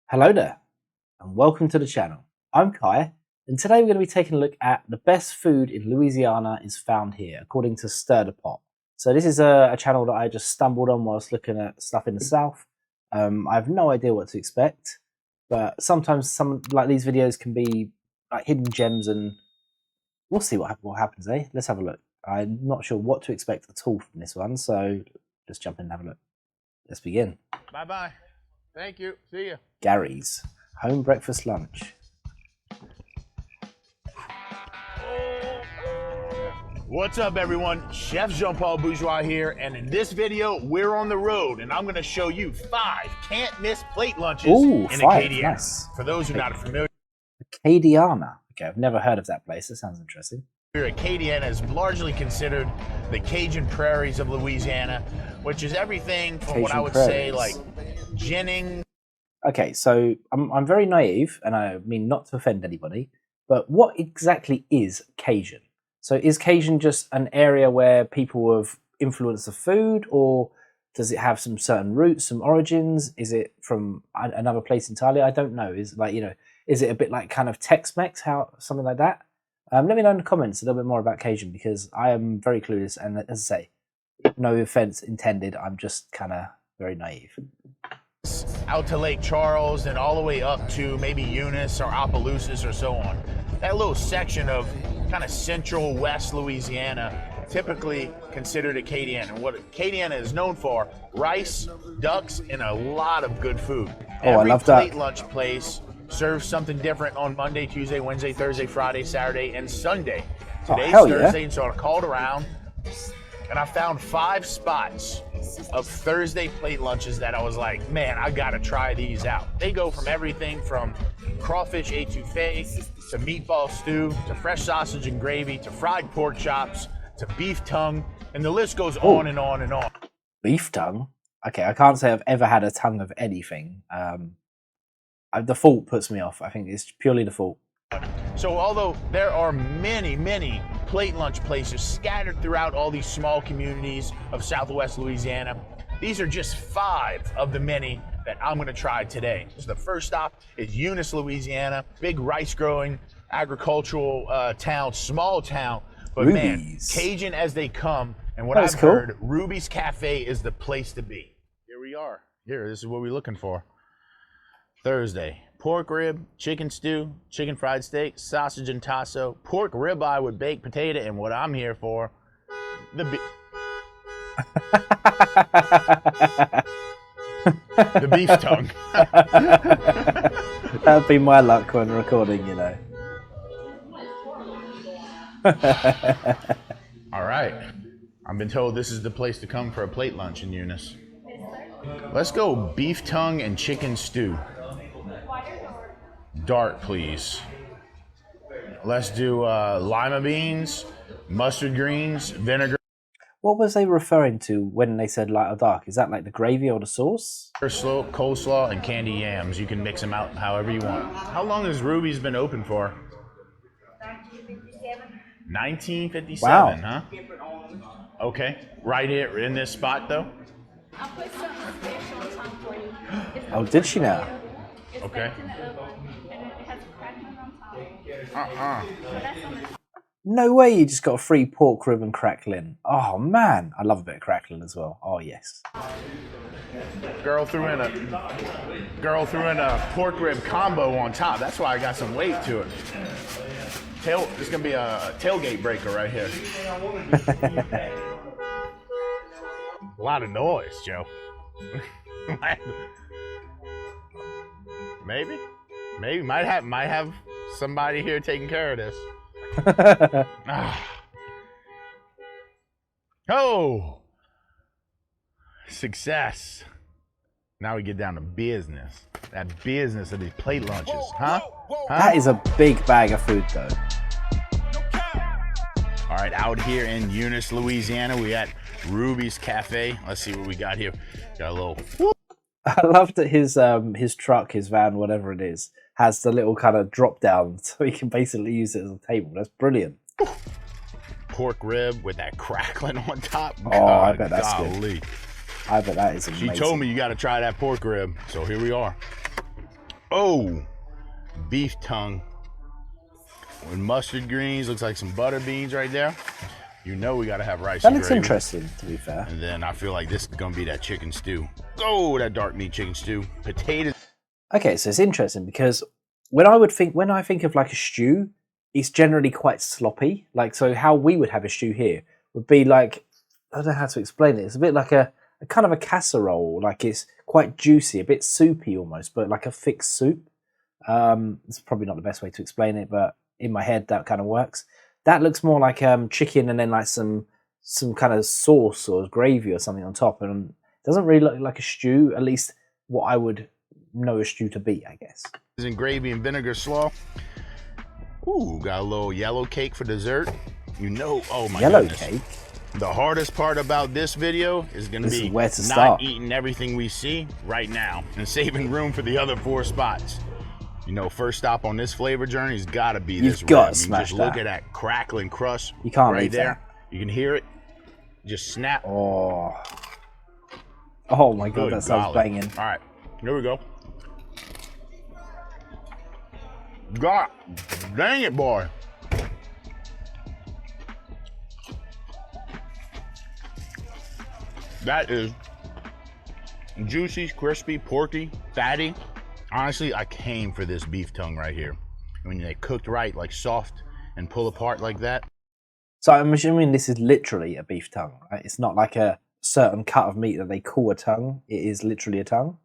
Hello there, and welcome to the channel. I'm Kai, and today we're going to be taking a look at the best food in Louisiana is found here, according to Stir the Pot. So this is a channel that I just stumbled on whilst looking at stuff in the South. I have no idea what to expect, but sometimes some like these videos can be like hidden gems, and we'll see what happens, eh? Let's have a look. I'm not sure what to expect at all from this one, so let's jump in and have a look. Let's begin. Bye-bye. Thank you. See ya. Gary's home breakfast lunch. What's up, everyone? Chef Jean-Paul Bourgeois here, and in this video, we're on the road, and I'm going to show you 5 can't-miss plate lunches in Acadiana. Nice. For those who are not familiar, Acadiana. Okay, I've never heard of that place. That sounds interesting. Acadiana is largely considered the Cajun prairies of Louisiana, which is everything from what I would say like ginning. Okay, so I'm very naive, and I mean not to offend anybody, but what exactly is Cajun? So is Cajun just an area where people have influenced the food, or does it have some certain roots, some origins? Is it from another place entirely? I don't know. Is it a bit like kind of Tex-Mex, something like that? Let me know in the comments a little bit more about Cajun, because I am very clueless, and as I say, no offense intended, I'm just kind of very naive. Out to Lake Charles and all the way up to maybe Eunice or Opelousas or so on. That little section of kind of central west Louisiana, typically considered Acadiana. And what Acadiana is known for, rice, ducks, and a lot of good food. Oh, I love that. Every plate lunch place serves something different on Monday, Tuesday, Wednesday, Thursday, Friday, Saturday, and Sunday. Today's Thursday, and so I called around and I found 5 spots of Thursday plate lunches that I was like, man, I gotta try these out. They go from everything from crawfish étouffée to meatball stew to fresh sausage and gravy to fried pork chops to beef tongue, and the list goes on and on and on. Beef tongue? Okay, I can't say I've ever had a tongue of anything. The fault puts me off. I think it's purely the fault. So although there are many plate lunch places scattered throughout all these small communities of Southwest Louisiana, these are just 5 of the many that I'm going to try today. So the first stop is Eunice, Louisiana, big rice growing agricultural town, small town, but Ruby's. Man, Cajun as they come. And what That's I've cool. heard, Ruby's Cafe is the place to be. Here we are. Here, this is what we're looking for. Thursday, pork rib, chicken stew, chicken fried steak, sausage and tasso, pork ribeye with baked potato, and what I'm here for, the beef tongue. That'd be my luck when recording, you know. All right. I've been told this is the place to come for a plate lunch in Eunice. Let's go beef tongue and chicken stew. Dark, please. Let's do lima beans, mustard greens, vinegar. What was they referring to when they said light or dark? Is that like the gravy or the sauce? Coleslaw, and candy yams. You can mix them out however you want. How long has Ruby's been open for? 1957, wow. Huh? Okay. Right here in this spot, though? I'll put something special on top for you. Oh, did she now? It's Okay. baked in the oven, and it has a crackling on top. So that's on the top. No way you just got a free pork rib and crackling. Oh, man. I love a bit of crackling as well. Oh, yes. Girl threw in a pork rib combo on top. That's why I got some weight to it. It's gonna be a tailgate breaker right here. A lot of noise, Joe. Maybe might have somebody here taking care of this. Oh, success. Now we get down to business. That business of these plate lunches, huh? That is a big bag of food, though. All right, out here in Eunice, Louisiana, we got Ruby's Cafe. Let's see what we got here. Got a little. I love that his truck, his van, whatever it is, has the little kind of drop down, so he can basically use it as a table. That's brilliant. Pork rib with that crackling on top. Oh, God, I bet that's good. I bet that is amazing. She told me you got to try that pork rib, so here we are. Oh, beef tongue with mustard greens. Looks like some butter beans right there. You know we gotta have rice. That and looks gravy. interesting, to be fair. And then I feel like this is gonna be that chicken stew. Oh, that dark meat chicken stew. Potatoes. Okay, so it's interesting because when I think of like a stew, it's generally quite sloppy. Like, so how we would have a stew here would be like, I don't know how to explain it. It's a bit like a kind of a casserole. Like, it's quite juicy, a bit soupy almost, but like a thick soup. It's probably not the best way to explain it, but in my head that kind of works. That looks more like chicken and then like some kind of sauce or gravy or something on top, and it doesn't really look like a stew. At least what I would know a stew to be, I guess. In gravy and vinegar slaw. Ooh, got a little yellow cake for dessert. You know, oh my Yellow goodness. cake. The hardest part about this video is going to be where to not start. eating everything we see right now and saving room for the other 4 spots. You know, first stop on this flavor journey has got to be this. You've got rib. to smash just that. Look at that crackling crust. You can't right leave there. that. You can hear it. Just snap. Oh my god, Good that sounds golly. banging. All right, here we go. God dang it, boy. That is juicy, crispy, porky, fatty. Honestly, I came for this beef tongue right here. When they cooked right, like soft and pull apart like that. So I'm assuming this is literally a beef tongue, right? It's not like a certain cut of meat that they call a tongue. It is literally a tongue.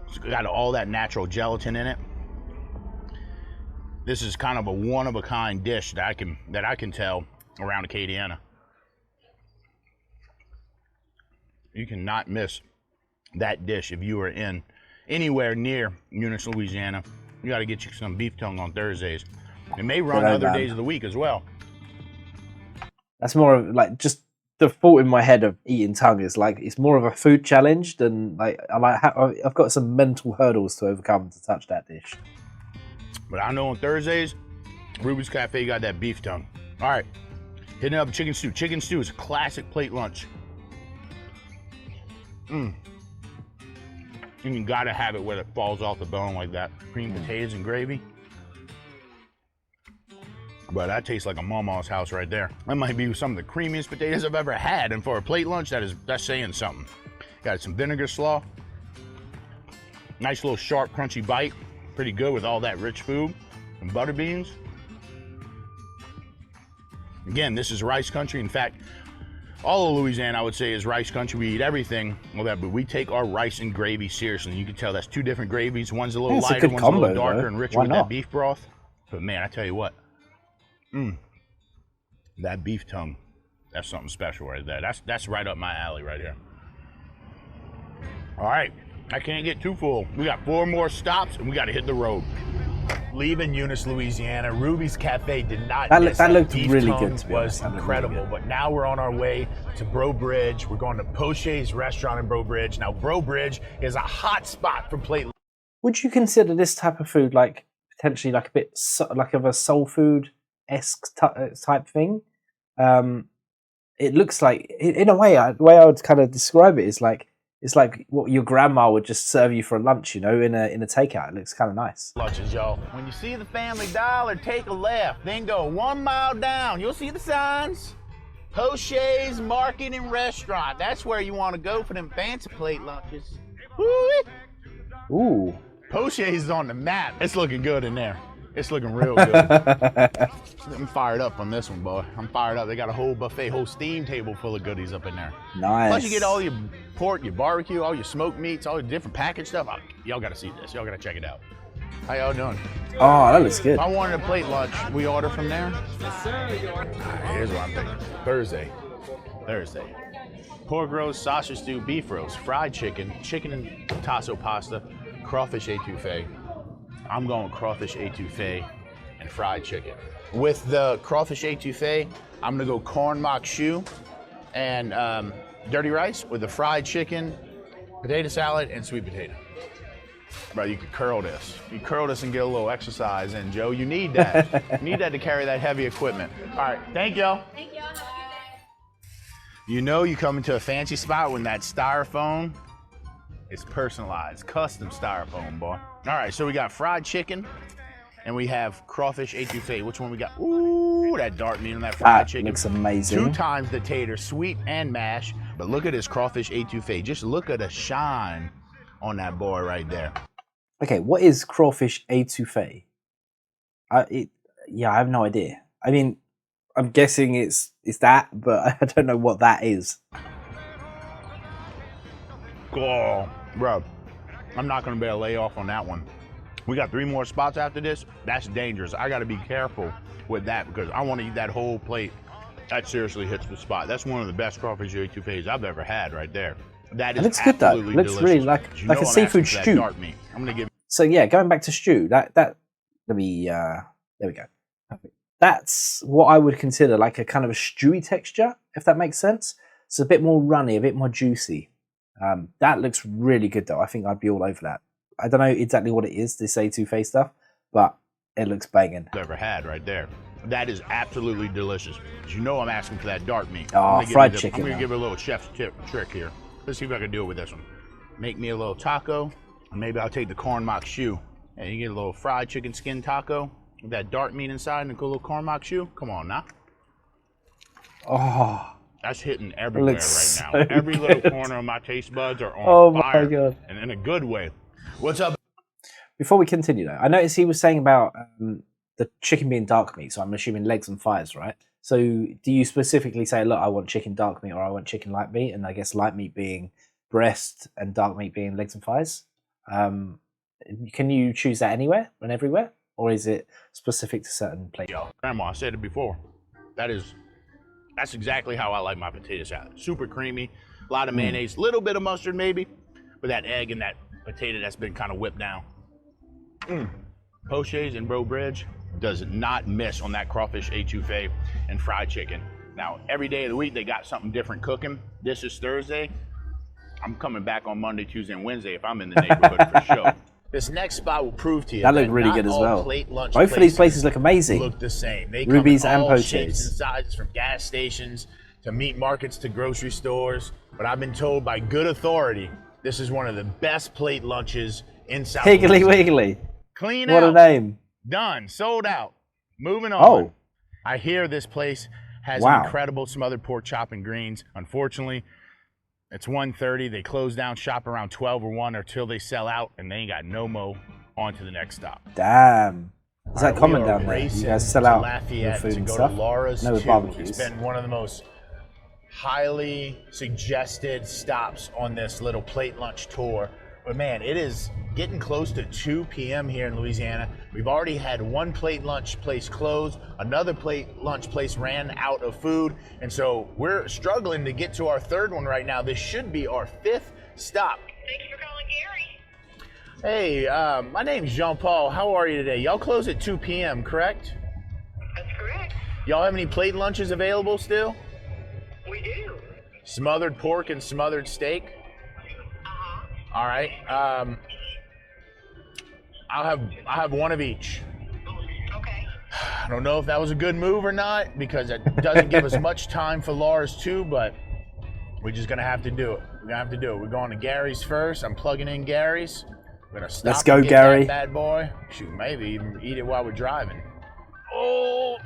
It's got all that natural gelatin in it. This is kind of a one-of-a-kind dish that I can tell around Acadiana. You cannot miss that dish if you are in anywhere near Eunice, Louisiana. You got to get you some beef tongue on Thursdays. It may run other days of the week as well. That's more of like just the thought in my head of eating tongue is like it's more of a food challenge than like I've got some mental hurdles to overcome to touch that dish. But I know on Thursdays, Ruby's Cafe got that beef tongue. All right, hitting up chicken stew. Chicken stew is a classic plate lunch. And you gotta have it where it falls off the bone like that. Creamed potatoes and gravy. But that tastes like a mama's house right there. That might be some of the creamiest potatoes I've ever had. And for a plate lunch, that's saying something. Got some vinegar slaw. Nice little sharp, crunchy bite. Pretty good with all that rich food. And butter beans. Again, this is rice country. In fact, all of Louisiana, I would say, is rice country. We eat everything, all that, but we take our rice and gravy seriously. You can tell that's 2 different gravies. One's a little lighter, one's a little darker and richer with that beef broth. But man, I tell you what, that beef tongue, that's something special right there. That's right up my alley right here. All right, I can't get too full. We got 4 more stops and we got to hit the road. Leaving Eunice, Louisiana, Ruby's Cafe did not miss. That looked Beef really tongue good, to be was honest. incredible. Really but now we're on our way to Brew Bridge. We're going to Poche's restaurant in Brew Bridge. Now, Brew Bridge is a hot spot for plate. Would you consider this type of food like potentially like a bit like of a soul food-esque type thing? It looks like, in a way, the way I would kind of describe it is like it's like what your grandma would just serve you for lunch, you know, in a takeout. It looks kind of nice. Lunches, y'all. When you see the Family Dollar, take a left, then go 1 mile down. You'll see the signs. Poche's Market and Restaurant. That's where you want to go for them fancy plate lunches. Woo-wee. Ooh. Poche's is on the map. It's looking good in there. It's looking real good. I'm fired up on this one, boy. I'm fired up. They got a whole buffet, whole steam table full of goodies up in there. Nice. Plus you get all your pork, your barbecue, all your smoked meats, all your different packaged stuff. Y'all got to see this. Y'all got to check it out. How y'all doing? Oh, that looks good. If I wanted a plate lunch, we order from there? Yes, sir. All right, here's what I'm thinking. Thursday. Pork roast, sausage stew, beef roast, fried chicken, chicken and tasso pasta, crawfish etouffee. I'm going crawfish etouffee and fried chicken. With the crawfish etouffee, I'm gonna go corn mock choux and dirty rice with the fried chicken, potato salad, and sweet potato. Bro, you could curl this. You curl this and get a little exercise in, Joe. You need that. You need that to carry that heavy equipment. All right, thank y'all. Thank you. Have a good day. You know you come into a fancy spot when that styrofoam It's personalized, custom styrofoam, boy. All right, so we got fried chicken, and we have crawfish etouffee. Which one we got? Ooh, that dark meat on that fried chicken. Looks amazing. 2 times the tater, sweet and mashed. But look at this crawfish etouffee. Just look at the shine on that boy right there. Okay, what is crawfish etouffee? I have no idea. I mean, I'm guessing it's that, but I don't know what that is. Oh, bro, I'm not gonna be able to lay off on that one. We got 3 more spots after this. That's dangerous. I gotta be careful with that because I want to eat that whole plate. That seriously hits the spot. That's one of the best crawfish etouffees I've ever had right there. That is looks good though. It looks delicious. really like a seafood stew. Dark meat. I'm gonna give. So yeah, going back to stew. Let me. There we go. Perfect. That's what I would consider like a kind of a stewy texture, if that makes sense. It's a bit more runny, a bit more juicy. That looks really good though. I think I'd be all over that. I don't know exactly what it is, this etouffee stuff, but it looks banging. Ever had right there. That is absolutely delicious. You know I'm asking for that dark meat. Oh, fried chicken. I'm gonna give it a little chef's trick here. Let's see if I can do it with this one. Make me a little taco, and maybe I'll take the corn mock shoe. And you get a little fried chicken skin taco with that dark meat inside and a good little corn mock shoe. Come on now. Oh. That's hitting everywhere right now. So Every good. little corner of my taste buds are on fire. My God. And in a good way. What's up? Before we continue though, I noticed he was saying about the chicken being dark meat, so I'm assuming legs and thighs, right? So do you specifically say, look, I want chicken dark meat or I want chicken light meat? And I guess light meat being breast and dark meat being legs and thighs. Can you choose that anywhere and everywhere? Or is it specific to certain places? Yo, Grandma, I said it before. That's exactly how I like my potato salad. Super creamy, a lot of mayonnaise, little bit of mustard maybe, but that egg and that potato that's been kind of whipped down. Poches and Bro Bridge does not miss on that crawfish etouffee and fried chicken. Now, every day of the week, they got something different cooking. This is Thursday. I'm coming back on Monday, Tuesday, and Wednesday if I'm in the neighborhood for sure. This next spot will prove to you that looked really good as well. Both of these places look amazing. Look the same. They Ruby's come in all and shapes Poches. and sizes, from gas stations to meat markets to grocery stores. But I've been told by good authority, this is one of the best plate lunches in South Higgly Louisiana. Wiggly. Clean What out. a name. Done. Sold out. Moving on. Oh. I hear this place has Wow. incredible smothered pork chop and greens. Unfortunately, it's 1:30. They close down shop around 12 or 1 until they sell out, and they ain't got no mo. On to the next stop. Damn. Is that All right, common we are down there? You racing guys sell to out Lafayette your food to and go stuff? to Laura's No, with 2. barbecues. It's been one of the most highly suggested stops on this little plate lunch tour. But man, it is getting close to 2 p.m. here in Louisiana. We've already had one plate lunch place close, another plate lunch place ran out of food, and so we're struggling to get to our 3rd one right now. This should be our 5th stop. Thank you for calling Gary. Hey, my name's Jean-Paul. How are you today? Y'all close at 2 p.m., correct? That's correct. Y'all have any plate lunches available still? We do. Smothered pork and smothered steak? Uh-huh. All right. I'll have one of each. Okay. I don't know if that was a good move or not because it doesn't give us much time for Laura's too, but we're just gonna have to do it. We're gonna have to do it. We're going to Gary's first. I'm plugging in Gary's. We're gonna stop. Let's go, and get Gary. that bad boy. Shoot, maybe even eat it while we're driving. Oh,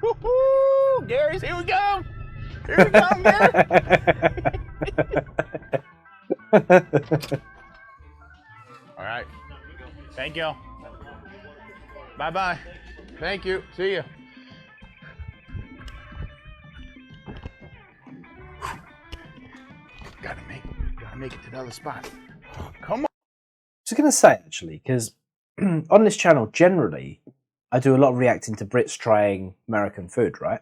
woo-hoo! Gary's, here we go. Here we go, Gary. All right. Thank you. Bye-bye. Thank you. See you. Gotta make it to the other spot. Come on. I was going to say, actually, because on this channel, generally, I do a lot of reacting to Brits trying American food, right?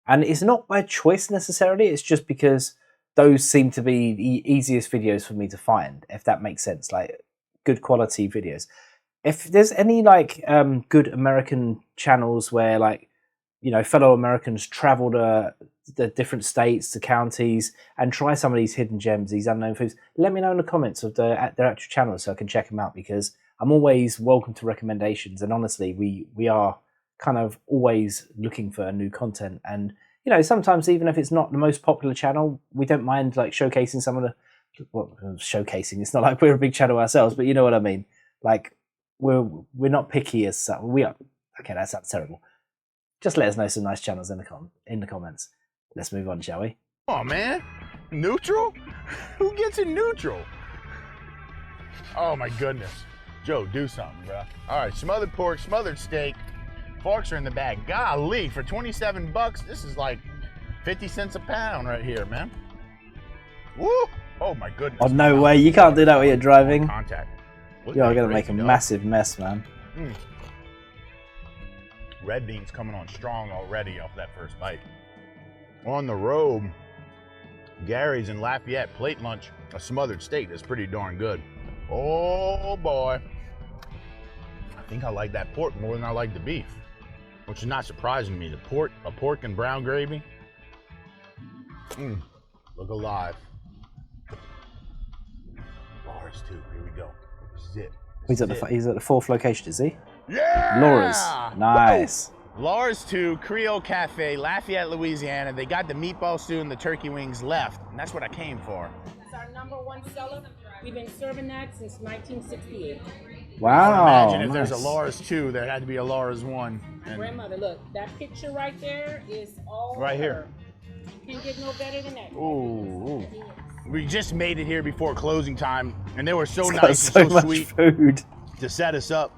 And it's not by choice necessarily, it's just because those seem to be the easiest videos for me to find, if that makes sense, like good quality videos. If there's any like good American channels where like, you know, fellow Americans travel to the different states, the counties, and try some of these hidden gems, these unknown foods, let me know in the comments of their actual channels so I can check them out, because I'm always welcome to recommendations. And honestly, we are kind of always looking for new content. And you know, sometimes even if it's not the most popular channel, we don't mind like showcasing some of the. Well, showcasing. It's not like we're a big channel ourselves, but you know what I mean. Like we're not picky as such. We are. Okay, that sounds terrible. Just let us know some nice channels in the comments. Let's move on, shall we? Oh man, neutral? Who gets in neutral? Oh my goodness. Joe, do something, bro. All right, smothered pork, smothered steak. Forks are in the bag. Golly, for 27 bucks, this is like 50 cents a pound right here, man. Woo! Oh my goodness. Oh no way, you can't do that when you're driving. Contact. You're gonna make a massive mess, man. Red beans coming on strong already off that first bite. On the road, Gary's in Lafayette plate lunch, a smothered steak that's pretty darn good. Oh boy. I think I like that pork more than I like the beef, which is not surprising to me. The pork, a pork and brown gravy. Look alive. Laura's too, here we go. This is it. He's at the fourth location, is he? Yeah! Laura's. Nice. Woo! Laura's 2, Creole Cafe, Lafayette, Louisiana. They got the meatball stew and the turkey wings left, and that's what I came for. That's our #1 seller. We've been serving that since 1968. Wow. Imagine if there's a Laura's 2, there had to be a Laura's 1. And Grandmother, look, that picture right there is all right here. her. You can't get no better than that. Ooh. We just made it here before closing time, and they were so It's got nice so and so much sweet food. to set us up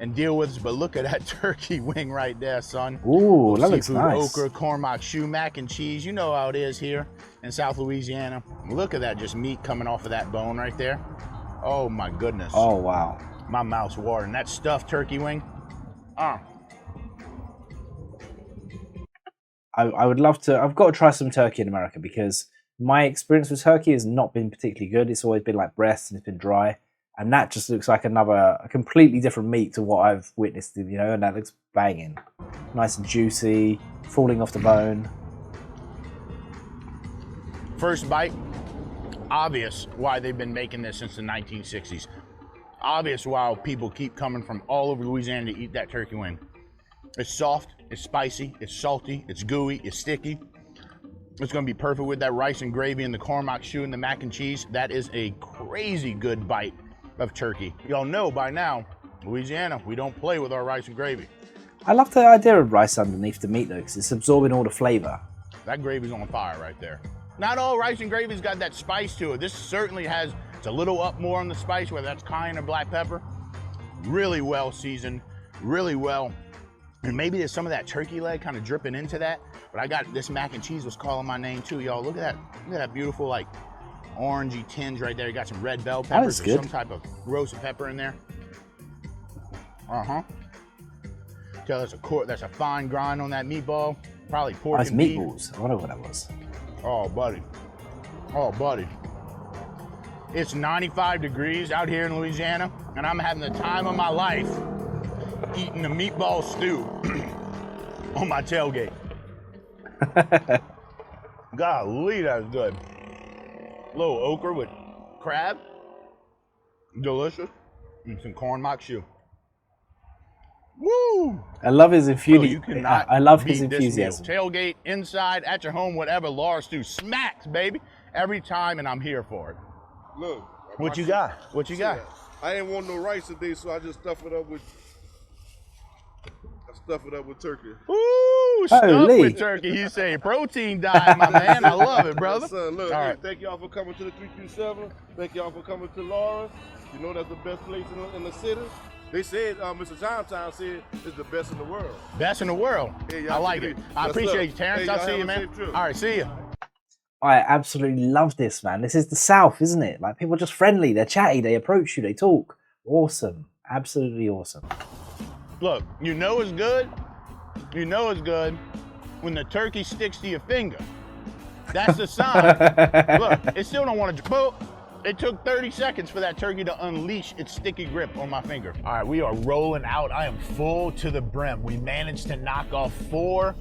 and deal with us. But look at that turkey wing right there, son. Ooh, that looks Seafood, nice. okra, Cormac shoe, mac and cheese. You know how it is here in South Louisiana. Look at that, just meat coming off of that bone right there. Oh my goodness. Oh wow. My mouth's watering. That stuffed turkey wing. I would love to. I've got to try some turkey in America because my experience with turkey has not been particularly good. It's always been like breast and it's been dry, and that just looks like a completely different meat to what I've witnessed. You know, and that looks banging, nice and juicy, falling off the bone. First bite, obvious why they've been making this since the 1960s. Obvious why people keep coming from all over Louisiana to eat that turkey wing. It's soft, it's spicy, it's salty, it's gooey, it's sticky. It's gonna be perfect with that rice and gravy and the Cormac shoe and the mac and cheese. That is a crazy good bite of turkey. Y'all know by now, Louisiana, we don't play with our rice and gravy. I love the idea of rice underneath the meat though, because it's absorbing all the flavor. That gravy's on fire right there. Not all rice and gravy's got that spice to it. This certainly has, it's a little up more on the spice, whether that's cayenne or black pepper. Really well seasoned, really well. And maybe there's some of that turkey leg kind of dripping into that. But I got this mac and cheese was calling my name too, y'all. Look at that beautiful like orangey tinge right there. You got some red bell peppers or some type of roasted pepper in there. Tell that's a fine grind on that meatball. Probably pork and beef. Meatballs. I wonder what that was. Oh, buddy. Oh, buddy. It's 95 degrees out here in Louisiana, and I'm having the time of my life eating a meatball stew on my tailgate. Golly, that's good. A little okra with crab. Delicious. And some Cormac shoe. Woo! I love his enthusiasm. You cannot I love beat his enthusiasm. This meal. Tailgate, inside, at your home, whatever. Laura Stew smacks, baby, every time, and I'm here for it. Look. What you got? What you got? I ain't want no rice today, so I just stuff it up with turkey. Ooh, stuffed with turkey. You say protein diet, my man. I love it, brother. Son, look, all right. Thank y'all for coming to the 337. Thank y'all for coming to Laura's. You know that's the best place in the city. They said, Mr. Johntown said it's the best in the world. Best in the world. Hey, I like it. I appreciate you, Terrence. Hey, I'll see you, man. All right, see you. I absolutely love this, man. This is the South, isn't it? Like, people are just friendly. They're chatty. They approach you. They talk. Awesome. Absolutely awesome. Look, you know it's good. You know it's good when the turkey sticks to your finger. That's the sign. Look, it still don't want to. It took 30 seconds for that turkey to unleash its sticky grip on my finger. All right, we are rolling out. I am full to the brim. We managed to knock off 4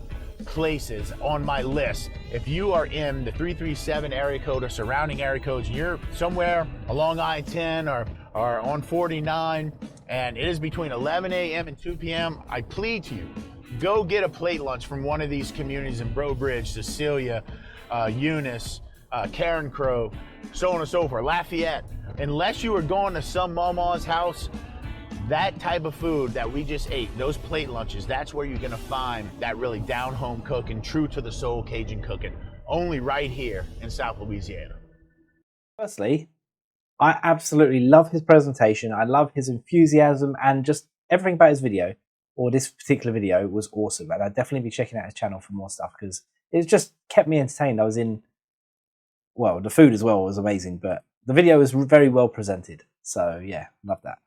places on my list. If you are in the 337 area code or surrounding area codes, you're somewhere along I-10 or on 49, and it is between 11 a.m. and 2 p.m., I plead to you, Go get a plate lunch from one of these communities in Brew Bridge, Cecilia, Eunice, Karen Crow, so on and so forth, Lafayette. Unless you are going to some mama's house, that type of food that we just ate, those plate lunches, that's where you're gonna find that really down-home cooking, true to the soul Cajun cooking, only right here in South Louisiana. Firstly, I absolutely love his presentation. I love his enthusiasm, and just everything about his video, or this particular video, was awesome. And I'd definitely be checking out his channel for more stuff because it just kept me entertained. I was in, well, the food as well was amazing, but the video was very well presented. So yeah, love that.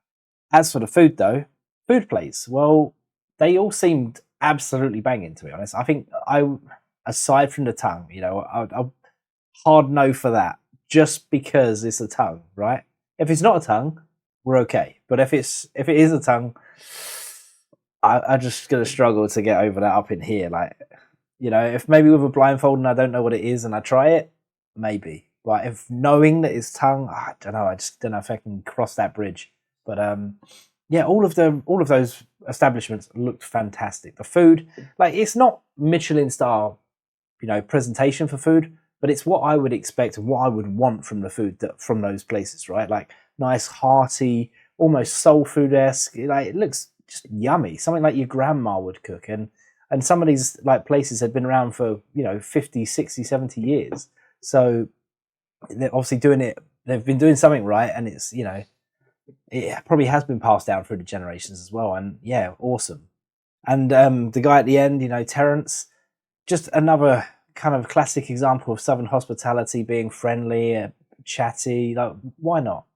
As for the food though, food plates, well, they all seemed absolutely banging, to be honest. I think aside from the tongue, you know, I'll hard no for that, just because it's a tongue, right? If it's not a tongue, we're okay. But if it is a tongue, I'm just gonna struggle to get over that up in here. Like, you know, if maybe with a blindfold and I don't know what it is and I try it, maybe. But if knowing that it's tongue, I don't know. I just don't know if I can cross that bridge. But yeah, all of those establishments looked fantastic. The food, like, it's not Michelin star, you know, presentation for food, but it's what I would expect and what I would want from the food from those places, right? Like nice, hearty, almost soul food-esque. Like, it looks just yummy, something like your grandma would cook. And some of these like places had been around for, you know, 50, 60, 70 years. So they're obviously doing it. They've been doing something right, and it's, you know, it probably has been passed down through the generations as well. And yeah, awesome. And the guy at the end, you know, Terrence, just another kind of classic example of Southern hospitality, being friendly, chatty. Like, why not?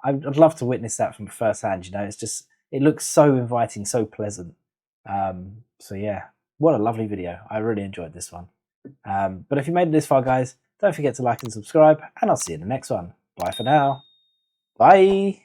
I'd love to witness that from first hand. You know, it's just, it looks so inviting, so pleasant. So yeah, what a lovely video. I really enjoyed this one. But if you made it this far, guys, don't forget to like and subscribe, and I'll see you in the next one. Bye for now. Bye.